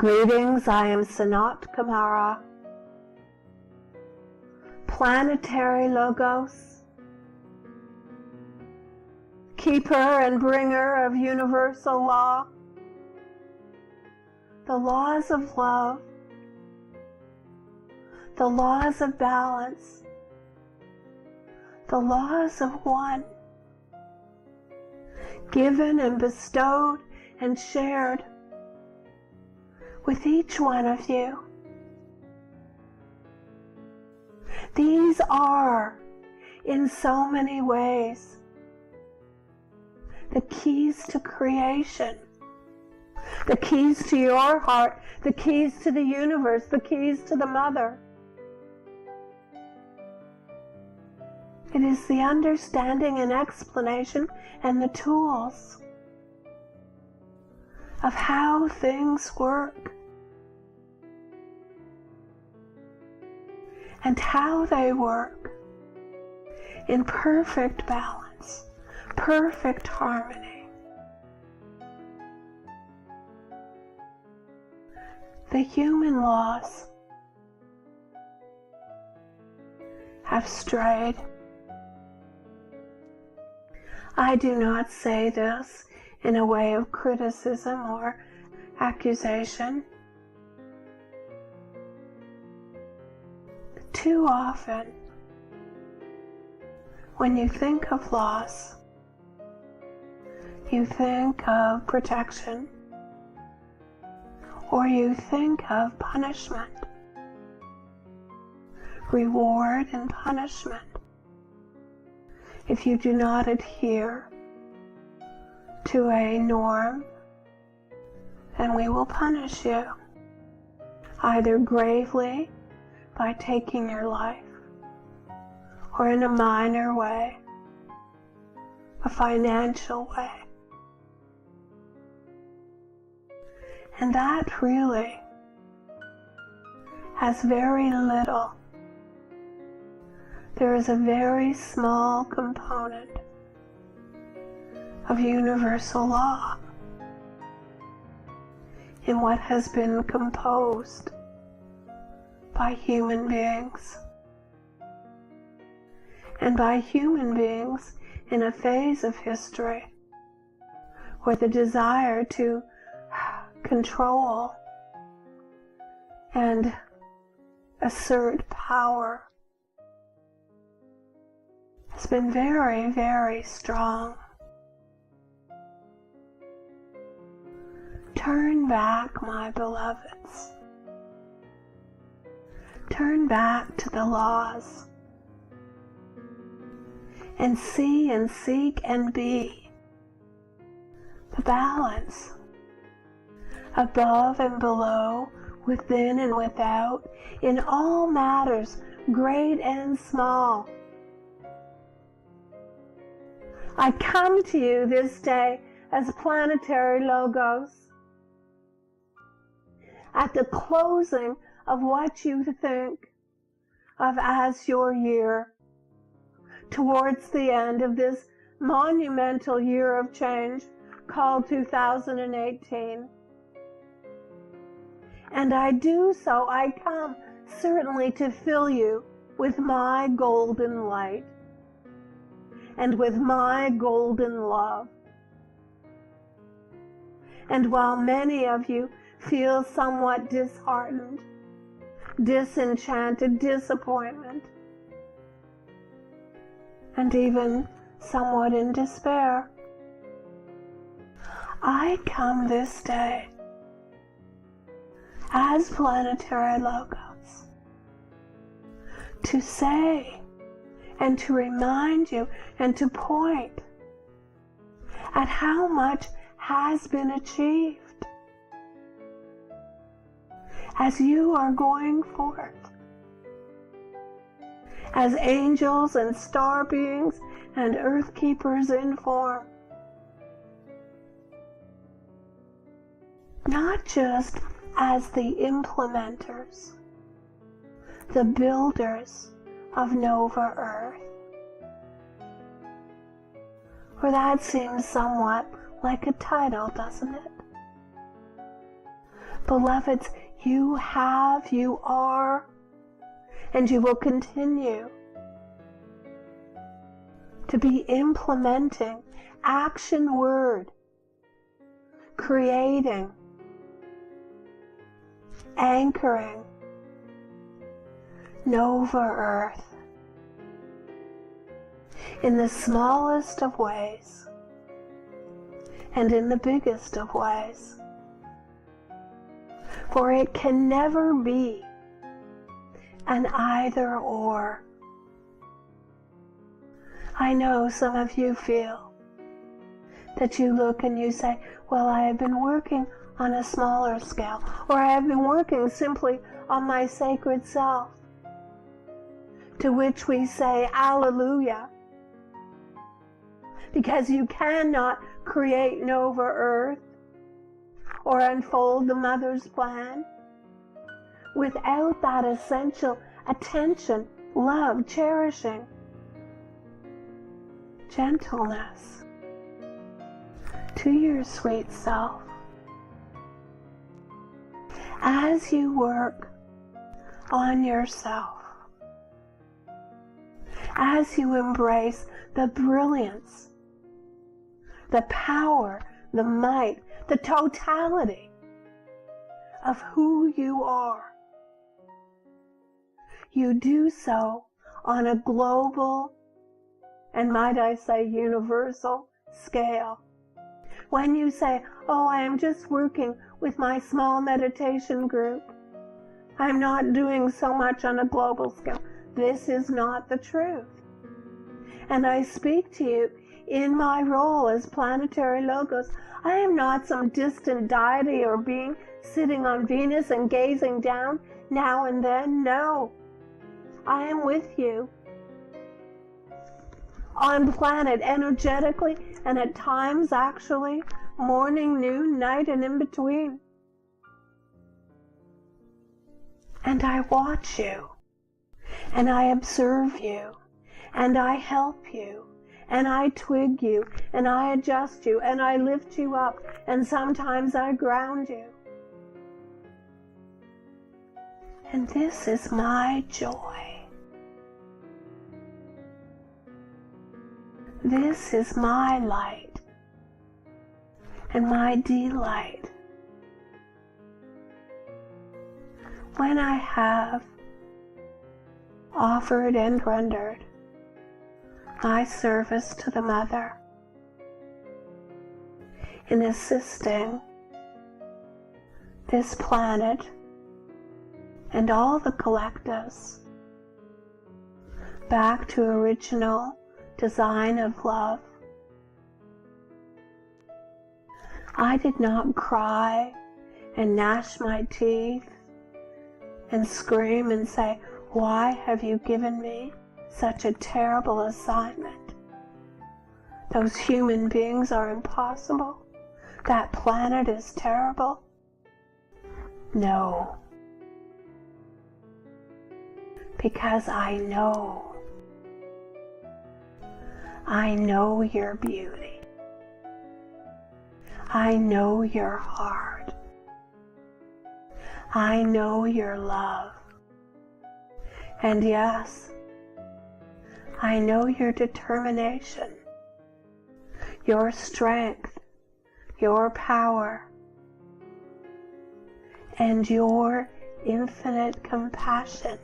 Greetings, I am Sanat Kumara, Planetary Logos, keeper and bringer of universal law, the laws of love, the laws of balance, the laws of one, given and bestowed and shared with each one of you. These are, in so many ways, the keys to creation, the keys to your heart, the keys to the universe, the keys to the mother. It is the understanding and explanation and the tools of how things work and how they work in perfect balance, perfect harmony. The human laws have strayed. I do not say this in a way of criticism or accusation. Too often, when you think of loss, you think of protection, or you think of punishment, reward and punishment. If you do not adhere to a norm, then we will punish you, either gravely by taking your life, or in a minor way, a financial way. And that really has very little. There is a very small component of universal law in what has been composed by human beings, and by human beings in a phase of history where the desire to control and assert power has been very, very strong. Turn back, my beloveds. Turn back to the laws and see and seek and be the balance above and below, within and without, in all matters, great and small. I come to you this day as Planetary Logos at the closing of what you think of as your year, towards the end of this monumental year of change called 2018. And I do so, I come certainly to fill you with my golden light and with my golden love. And while many of you feel somewhat disheartened, disenchanted, disappointment, and even somewhat in despair, I come this day as Planetary Logos to say and to remind you and to point at how much has been achieved as you are going forth as angels and star beings and earth keepers in form, not just as the implementers, the builders of Nova Earth. For that seems somewhat like a title, doesn't it? Beloveds, you have, you are, and you will continue to be implementing action word, creating, anchoring Nova Earth in the smallest of ways and in the biggest of ways. For it can never be an either or. I know some of you feel that you look and you say, well, I have been working on a smaller scale, or I have been working simply on my sacred self. To which we say, Alleluia, because you cannot create Nova Earth or unfold the Mother's plan without that essential attention, love, cherishing, gentleness to your sweet self. As you work on yourself, as you embrace the brilliance, the power, the might, the totality of who you are, you do so on a global and, might I say, universal scale. When you say, oh, I am just working with my small meditation group, I'm not doing so much on a global scale, this is not the truth. And I speak to you in my role as Planetary Logos. I am not some distant deity or being sitting on Venus and gazing down now and then. No, I am with you on planet energetically, and at times actually morning, noon, night, and in between. And I watch you, and I observe you, and I help you, and I twig you, and I adjust you, and I lift you up, and sometimes I ground you. And this is my joy. This is my light and my delight. When I have offered and rendered my service to the Mother in assisting this planet and all the collectives back to original design of love, I did not cry and gnash my teeth and scream and say, why have you given me such a terrible assignment? Those human beings are impossible. That planet is terrible. No. Because I know your beauty. I know your heart. I know your love. And yes, I know your determination, your strength, your power, and your infinite compassion.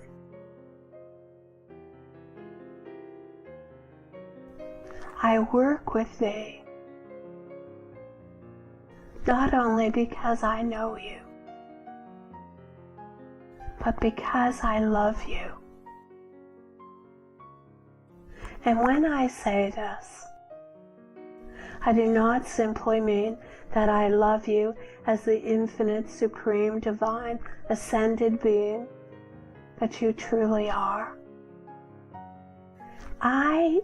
I work with thee, not only because I know you, but because I love you. And when I say this, I do not simply mean that I love you as the infinite, supreme, divine, ascended being that you truly are. I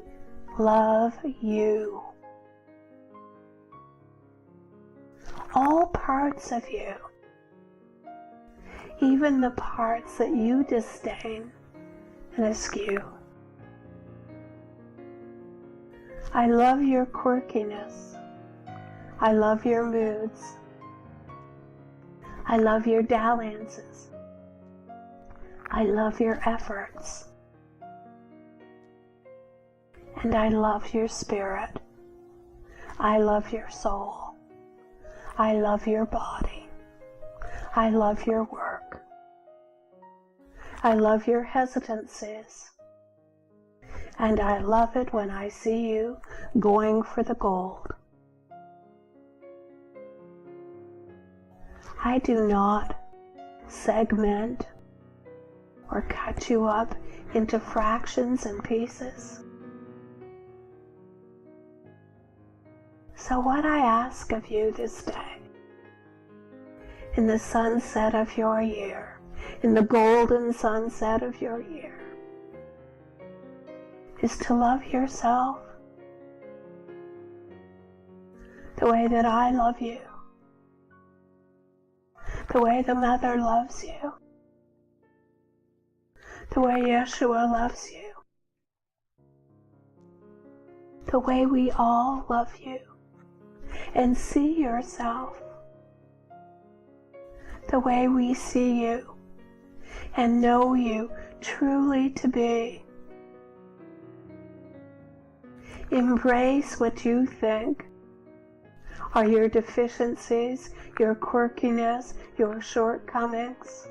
love you. All parts of you, even the parts that you disdain and eschew. I love your quirkiness. I love your moods. I love your dalliances. I love your efforts. And I love your spirit. I love your soul. I love your body. I love your work. I love your hesitancies. And I love it when I see you going for the gold. I do not segment or cut you up into fractions and pieces. So what I ask of you this day, in the sunset of your year, in the golden sunset of your year, is to love yourself the way that I love you, the way the Mother loves you, the way Yeshua loves you, the way we all love you, and see yourself the way we see you and know you truly to be. Embrace what you think are your deficiencies, your quirkiness, your shortcomings,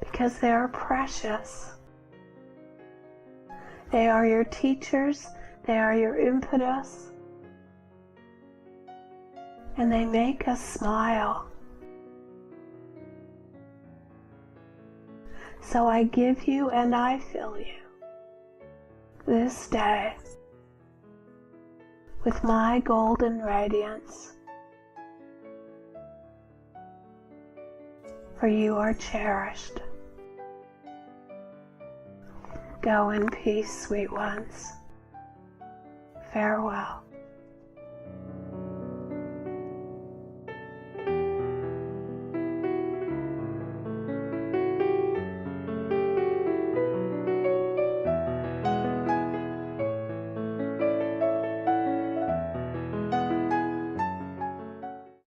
because they are precious. They are your teachers, they are your impetus, and they make us smile. So I give you and I fill you this day with my golden radiance, for you are cherished. Go in peace, sweet ones. Farewell.